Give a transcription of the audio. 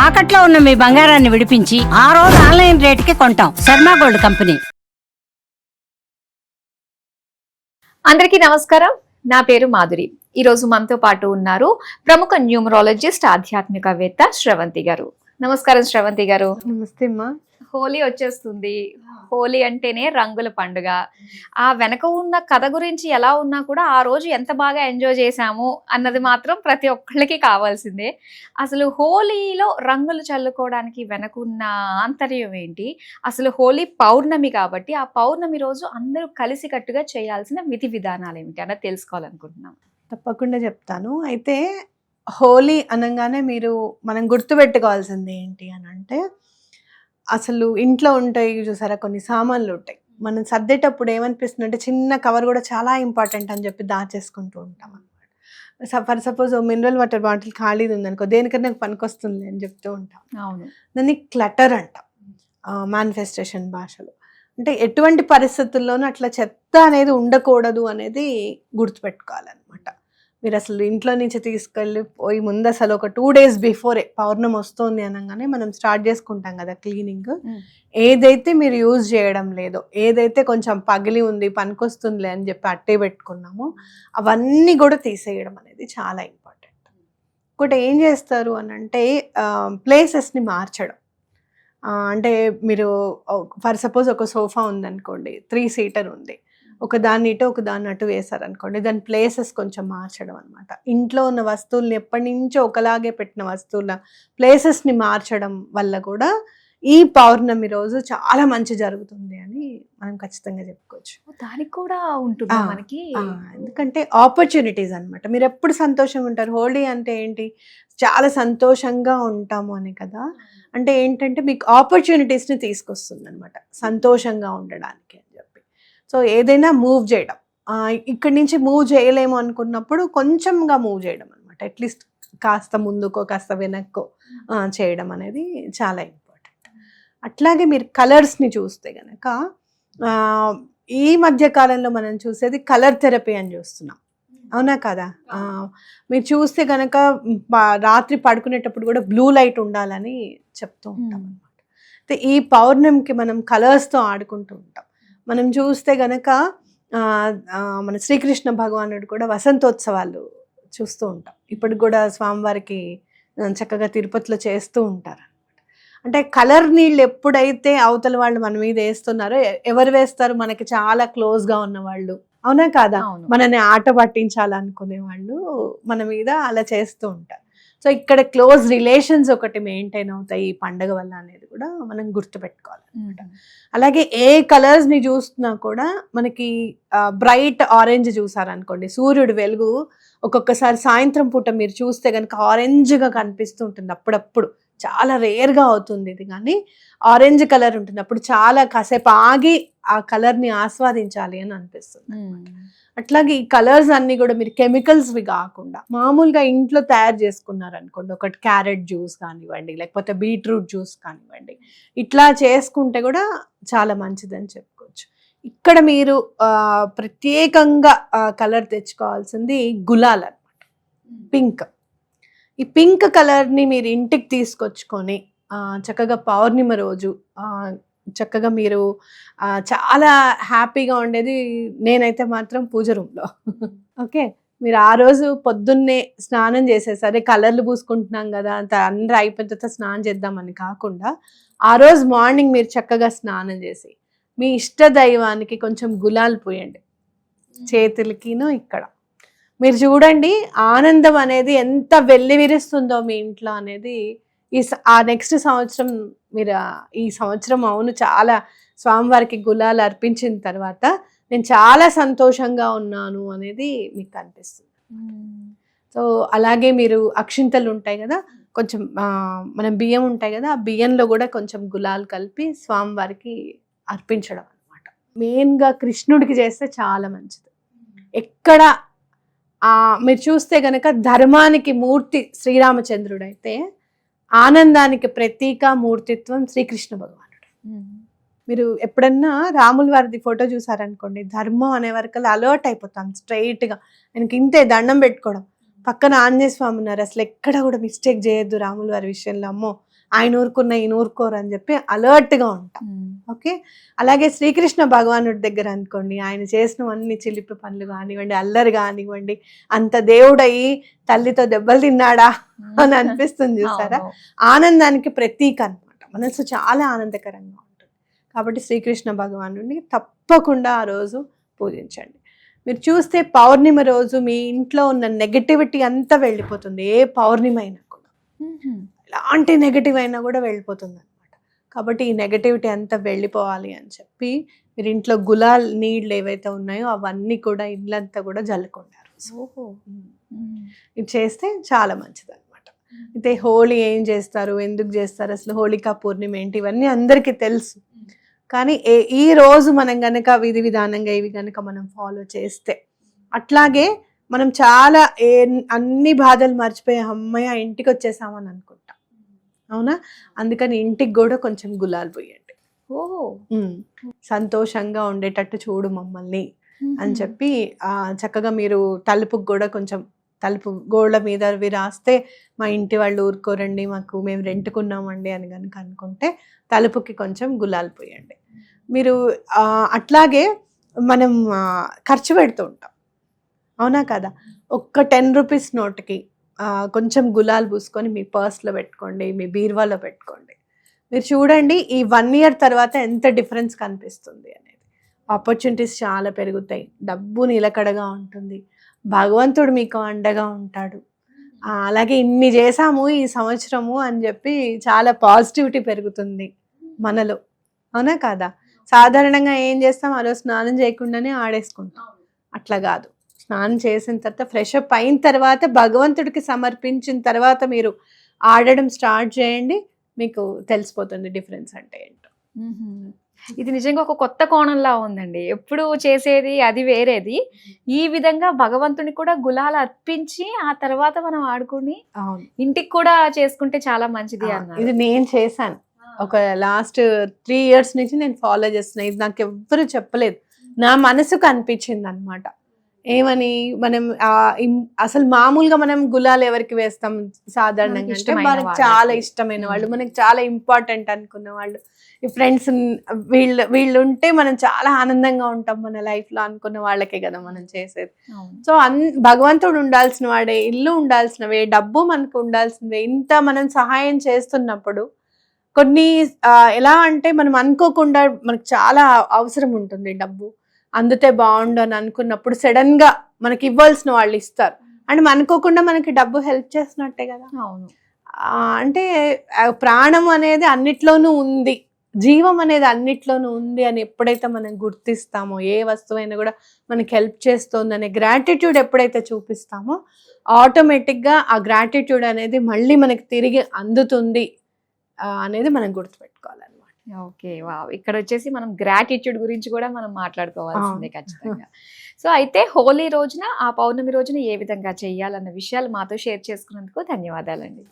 తాకట్లో ఉన్న మీ బంగారాన్ని విడిపించి ఆ రోజు ఆన్లైన్ రేటుకి కొంటాం. Sharma gold company. అందరికీ నమస్కారం. నా పేరు మాధురి. ఈ రోజు మనతో పాటు ఉన్నారు ప్రముఖ న్యూమరాలజిస్ట్, ఆధ్యాత్మికవేత్త శ్రవంతి గారు. నమస్కారం శ్రవంతి గారు. నమస్తే అమ్మా. హోలీ వచ్చేస్తుంది. హోలీ అంటేనే రంగుల పండుగ. ఆ వెనక ఉన్న కథ గురించి ఎలా ఉన్నా కూడా ఆ రోజు ఎంత బాగా ఎంజాయ్ చేశాము అన్నది మాత్రం ప్రతి ఒక్కళ్ళకి కావాల్సిందే. అసలు హోలీలో రంగులు చల్లుకోవడానికి వెనక ఉన్న ఆంతర్యం ఏంటి? అసలు హోలీ పౌర్ణమి కాబట్టి ఆ పౌర్ణమి రోజు అందరూ కలిసికట్టుగా చేయాల్సిన విధి విధానాలు ఏమిటి అన్నది తెలుసుకోవాలనుకుంటున్నాం. తప్పకుండా చెప్తాను. అయితే హోలీ అనగానే మనం గుర్తుపెట్టుకోవాల్సింది ఏంటి అని అంటే, అసలు ఇంట్లో ఉంటాయి చూసారా కొన్ని సామాన్లు ఉంటాయి. మనం సర్దేటప్పుడు ఏమనిపిస్తుంది అంటే చిన్న కవర్ కూడా చాలా ఇంపార్టెంట్ అని చెప్పి దాచేసుకుంటూ ఉంటాం అనమాట. For suppose mineral water bottle ఖాళీ ఉందనుకో, దేనికన్నా పనికొస్తుంది అని చెప్తూ ఉంటాం. అవును. దాన్ని క్లటర్ అంటాం మేనిఫెస్టేషన్ భాషలో. అంటే ఎటువంటి పరిస్థితుల్లోనూ అట్లా చెత్త అనేది ఉండకూడదు అనేది గుర్తుపెట్టుకోవాలన్నమాట. మీరు అసలు ఇంట్లో నుంచి తీసుకెళ్ళి పోయి ముందు అసలు ఒక 2 days బిఫోరే పౌర్ణమి వస్తుంది అనగానే మనం స్టార్ట్ చేసుకుంటాం కదా క్లీనింగ్. ఏదైతే మీరు యూజ్ చేయడం లేదో, ఏదైతే కొంచెం పగిలి ఉంది పనికొస్తుందిలే అని చెప్పి అట్టే పెట్టుకున్నామో అవన్నీ కూడా తీసేయడం అనేది చాలా ఇంపార్టెంట్. ఇంకోటి ఏం చేస్తారు అని అంటే ప్లేసెస్ని మార్చడం. అంటే మీరు ఫర్ సపోజ్ ఒక సోఫా ఉందనుకోండి, 3-seater ఉంది, ఒక దాన్ని ఇటు ఒక దాన్ని అటు వేశారనుకోండి, దాని ప్లేసెస్ కొంచెం మార్చడం అనమాట. ఇంట్లో ఉన్న వస్తువుల్ని ఎప్పటి నుంచో ఒకలాగే పెట్టిన వస్తువుల ప్లేసెస్ని మార్చడం వల్ల కూడా ఈ పౌర్ణమి రోజు చాలా మంచి జరుగుతుంది అని మనం ఖచ్చితంగా చెప్పుకోవచ్చు. దానికి కూడా ఉంటుంది మనకి. ఎందుకంటే ఆపర్చునిటీస్ అనమాట. మీరు ఎప్పుడు సంతోషంగా ఉంటారు. హోలీ అంటే ఏంటి, చాలా సంతోషంగా ఉంటాము అని కదా. అంటే ఏంటంటే మీకు ఆపర్చునిటీస్ని తీసుకొస్తుంది అనమాట సంతోషంగా ఉండడానికి అని చెప్పి. సో ఏదైనా మూవ్ చేయడం, ఇక్కడి నుంచి మూవ్ చేయలేము అనుకున్నప్పుడు కొంచెంగా మూవ్ చేయడం అనమాట. అట్లీస్ట్ కాస్త ముందుకో కాస్త వెనక్కో చేయడం అనేది చాలా ఇంపార్టెంట్. అట్లాగే మీరు కలర్స్ని చూస్తే గనక ఈ మధ్య కాలంలో మనం చూసేది కలర్ థెరపీ అని చూస్తున్నాం, అవునా కదా. మీరు చూస్తే కనుక రాత్రి పడుకునేటప్పుడు కూడా బ్లూ లైట్ ఉండాలని చెప్తూ ఉంటాం అనమాట. అయితే ఈ పౌర్ణమికి మనం కలర్స్తో ఆడుకుంటూ ఉంటాం. మనం చూస్తే గనక మన శ్రీకృష్ణ భగవానుడు కూడా వసంతోత్సవాలు చూస్తూ ఉంటాం. ఇప్పటికి కూడా స్వామివారికి చక్కగా తిరుపతిలో చేస్తూ ఉంటారు. అంటే కలర్ నీళ్ళు ఎప్పుడైతే అవతల వాళ్ళు మన మీద వేస్తున్నారో, ఎవరు వేస్తారు, మనకి చాలా క్లోజ్గా ఉన్న వాళ్ళు, అవునా కాదా, మనని ఆట పట్టించాలనుకునే వాళ్ళు మన మీద అలా చేస్తూ ఉంటారు. సో ఇక్కడ క్లోజ్ రిలేషన్స్ ఒకటి మెయింటైన్ అవుతాయి ఈ పండుగ వల్ల అనేది కూడా మనం గుర్తుపెట్టుకోవాలన్నమాట. అలాగే ఏ కలర్స్ని చూస్తున్నా కూడా మనకి బ్రైట్ ఆరెంజ్ చూసారనుకోండి, సూర్యుడు వెలుగు ఒక్కొక్కసారి సాయంత్రం పూట మీరు చూస్తే కనుక ఆరెంజ్గా కనిపిస్తూ ఉంటుంది. అప్పుడప్పుడు చాలా రేర్గా అవుతుంది ఇది, కానీ ఆరెంజ్ కలర్ ఉంటుంది. అప్పుడు చాలా కాసేపు ఆగి ఆ కలర్ని ఆస్వాదించాలి అని అనిపిస్తుంది. అట్లాగే ఈ కలర్స్ అన్ని కూడా మీరు కెమికల్స్వి కాకుండా మామూలుగా ఇంట్లో తయారు చేసుకున్నారనుకోండి, ఒకటి క్యారెట్ జ్యూస్ కానివ్వండి, లేకపోతే బీట్రూట్ జ్యూస్ కానివ్వండి, ఇట్లా చేసుకుంటే కూడా చాలా మంచిదని చెప్పుకోవచ్చు. ఇక్కడ మీరు ప్రత్యేకంగా కలర్ తెచ్చుకోవాల్సింది గులాల్ అన్నమాట, పింక్. ఈ పింక్ కలర్ని మీరు ఇంటికి తీసుకొచ్చుకొని చక్కగా పౌర్ణిమ రోజు చక్కగా మీరు చాలా హ్యాపీగా ఉండేది. నేనైతే మాత్రం పూజ రూమ్లో ఓకే, మీరు ఆ రోజు పొద్దున్నే స్నానం చేసేసరి కలర్లు పూసుకుంటున్నాం కదా అంత అందరూ అయిపోయిన తర్వాత స్నానం చేద్దామని కాకుండా, ఆ రోజు మార్నింగ్ మీరు చక్కగా స్నానం చేసి మీ ఇష్ట దైవానికి కొంచెం గులాల్ పోయండి చేతులకిను. ఇక్కడ మీరు చూడండి ఆనందం అనేది ఎంత వెల్లివిరుస్తుందో మీ ఇంట్లో అనేది. ఆ నెక్స్ట్ సంవత్సరం మీరు ఈ సంవత్సరం అవును చాలా స్వామివారికి గులాలు అర్పించిన తర్వాత నేను చాలా సంతోషంగా ఉన్నాను అనేది మీకు అనిపిస్తుంది. సో అలాగే మీరు అక్షింతలు ఉంటాయి కదా, కొంచెం మనం బియ్యం ఉంటాయి కదా, ఆ బియ్యంలో కూడా కొంచెం గులాలు కలిపి స్వామివారికి అర్పించడం అనమాట. మెయిన్గా కృష్ణుడికి చేస్తే చాలా మంచిది. ఎక్కడ మీరు చూస్తే గనక ధర్మానికి మూర్తి శ్రీరామచంద్రుడు అయితే, ఆనందానికి ప్రతీక మూర్తిత్వం శ్రీకృష్ణ భగవానుడు. మీరు ఎప్పుడన్నా రాముల వారిది ఫోటో చూసారనుకోండి, ధర్మం అనే వరకు అలర్ట్ అయిపోతాం స్ట్రైట్గా. ఆయనకి ఇంతే దండం పెట్టుకోవడం, పక్కన ఆంజనేయ స్వామి ఉన్నారు, అసలు ఎక్కడ కూడా మిస్టేక్ చేయొద్దు రాముల వారి విషయంలో, అమ్మో ఆయన ఊరుకున్న ఈయన ఊరుకోరు అని చెప్పి అలర్ట్గా ఉంటాం. ఓకే, అలాగే శ్రీకృష్ణ భగవానుడి దగ్గర అనుకోండి, ఆయన చేసినవన్నీ చిలిపి పనులు కానివ్వండి, అల్లరి కానివ్వండి, అంత దేవుడయి తల్లితో దెబ్బలు తిన్నాడా అని అనిపిస్తుంది చూసారా. ఆనందానికి ప్రతీక అనమాట, మనసు చాలా ఆనందకరంగా ఉంటుంది. కాబట్టి శ్రీకృష్ణ భగవానుడిని తప్పకుండా ఆ రోజు పూజించండి. మీరు చూస్తే పౌర్ణిమ రోజు మీ ఇంట్లో ఉన్న నెగటివిటీ అంతా వెళ్ళిపోతుంది. ఏ పౌర్ణిమ అయినా కూడా ఎలాంటి నెగటివ్ అయినా కూడా వెళ్ళిపోతుంది అనమాట. కాబట్టి ఈ నెగటివిటీ అంతా వెళ్ళిపోవాలి అని చెప్పి మీరు ఇంట్లో గులాల్ నీళ్ళు ఏవైతే ఉన్నాయో అవన్నీ కూడా ఇల్లంతా కూడా జల్లుకున్నారు. ఇది చేస్తే చాలా మంచిది అనమాట. అయితే హోలీ ఏం చేస్తారు, ఎందుకు చేస్తారు, అసలు హోళికా పూర్ణిమ ఏంటి, ఇవన్నీ అందరికీ తెలుసు. కానీ ఈ రోజు మనం గనక విధి విధానంగా ఇవి గనక మనం ఫాలో చేస్తే, అట్లాగే మనం చాలా అన్ని బాధలు మర్చిపోయి అమ్మయ్య ఇంటికి వచ్చేసామని అనుకుంటాం, అవునా. అందుకని ఇంటికి కూడా కొంచెం గులాల్ పోయండి. సంతోషంగా ఉండేటట్టు చూడు మమ్మల్ని అని చెప్పి చక్కగా మీరు తలుపుకి కూడా కొంచెం, తలుపు గోళ్ళ మీద అవి రాస్తే మా ఇంటి వాళ్ళు ఊరుకోరండి, మాకు మేము రెంట్కున్నామండి అని కనుక అనుకుంటే తలుపుకి కొంచెం గులాల్ పోయండి. మీరు అట్లాగే మనం ఖర్చు పెడుతూ ఉంటాం, అవునా కదా. ఒక్క 10 రూపీస్ నోట్కి కొంచెం గులాల్ పూసుకొని మీ పర్స్లో పెట్టుకోండి, మీ బీరువాలో పెట్టుకోండి. మీరు చూడండి ఈ 1 ఇయర్ తర్వాత ఎంత డిఫరెన్స్ కనిపిస్తుంది అనేది. ఆపర్చునిటీస్ చాలా పెరుగుతాయి, డబ్బు నిలకడగా ఉంటుంది, భగవంతుడు మీకు అండగా ఉంటాడు. అలాగే ఇన్ని చేసాము ఈ సంవత్సరము అని చెప్పి చాలా పాజిటివిటీ పెరుగుతుంది మనలో, అవునా కాదా. సాధారణంగా ఏం చేస్తాం, ఆ రోజు స్నానం చేయకుండానే ఆడేసుకుంటాం. అట్లా కాదు, స్నానం చేసిన తర్వాత ఫ్రెష్ అప్ అయిన తర్వాత భగవంతుడికి సమర్పించిన తర్వాత మీరు ఆడడం స్టార్ట్ చేయండి, మీకు తెలిసిపోతుంది డిఫరెన్స్ అంటే ఏంటో. ఇది నిజంగా ఒక కొత్త కోణంలా ఉందండి. ఎప్పుడు చేసేది అది వేరేది, ఈ విధంగా భగవంతుని కూడా గులాలు అర్పించి ఆ తర్వాత మనం ఆడుకుని ఇంటికి కూడా చేసుకుంటే చాలా మంచిది అన్నారు. ఇది నేను చేశాను, ఒక లాస్ట్ 3 years నుంచి నేను ఫాలో చేస్తున్నా. ఇది నాకు ఎవ్వరు చెప్పలేదు, నా మనసుకు అనిపించింది అనమాట. ఏమని, మనం అసలు మామూలుగా మనం గులాలు ఎవరికి వేస్తాం సాధారణంగా అంటే మనకి చాలా ఇష్టమైన వాళ్ళు, మనకి చాలా ఇంపార్టెంట్ అనుకున్న వాళ్ళు, ఈ ఫ్రెండ్స్, వీళ్ళు ఉంటే మనం చాలా ఆనందంగా ఉంటాం మన లైఫ్ లో అనుకున్న వాళ్ళకే కదా మనం చేసేది. సో భగవంతుడు ఉండాల్సిన వాడే, ఇల్లు ఉండాల్సినవే, డబ్బు మనకు ఉండాల్సినవే. ఇంత మనం సహాయం చేస్తున్నప్పుడు కొన్ని ఎలా అంటే మనం అనుకోకుండా మనకు చాలా అవసరం ఉంటుంది డబ్బు, అందుతే బాగుండు అని అనుకున్నప్పుడు సడన్ గా మనకి ఇవ్వాల్సిన వాళ్ళు ఇస్తారు అండ్ అనుకోకుండా మనకి డబ్బు హెల్ప్ చేసినట్టే కదా. అవును, అంటే ప్రాణం అనేది అన్నిట్లోనూ ఉంది, జీవం అనేది అన్నిట్లోనూ ఉంది అని ఎప్పుడైతే మనం గుర్తిస్తామో, ఏ వస్తువైనా కూడా మనకి హెల్ప్ చేస్తుంది అనే గ్రాటిట్యూడ్ ఎప్పుడైతే చూపిస్తామో ఆటోమేటిక్గా ఆ గ్రాటిట్యూడ్ అనేది మళ్ళీ మనకి తిరిగి అందుతుంది అనేది మనం గుర్తుపెట్టుకోవాలన్నమాట. Okay, wow. ఇక్కడ వచ్చేసి మనం గ్రాటిట్యూడ్ గురించి కూడా మనం మాట్లాడుకోవాల్సిందే ఖచ్చితంగా. సో అయితే హోలీ రోజున, ఆ పౌర్ణమి రోజున ఏ విధంగా చేయాలన్న విషయాలు మాతో షేర్ చేసుకున్నందుకు ధన్యవాదాలండి.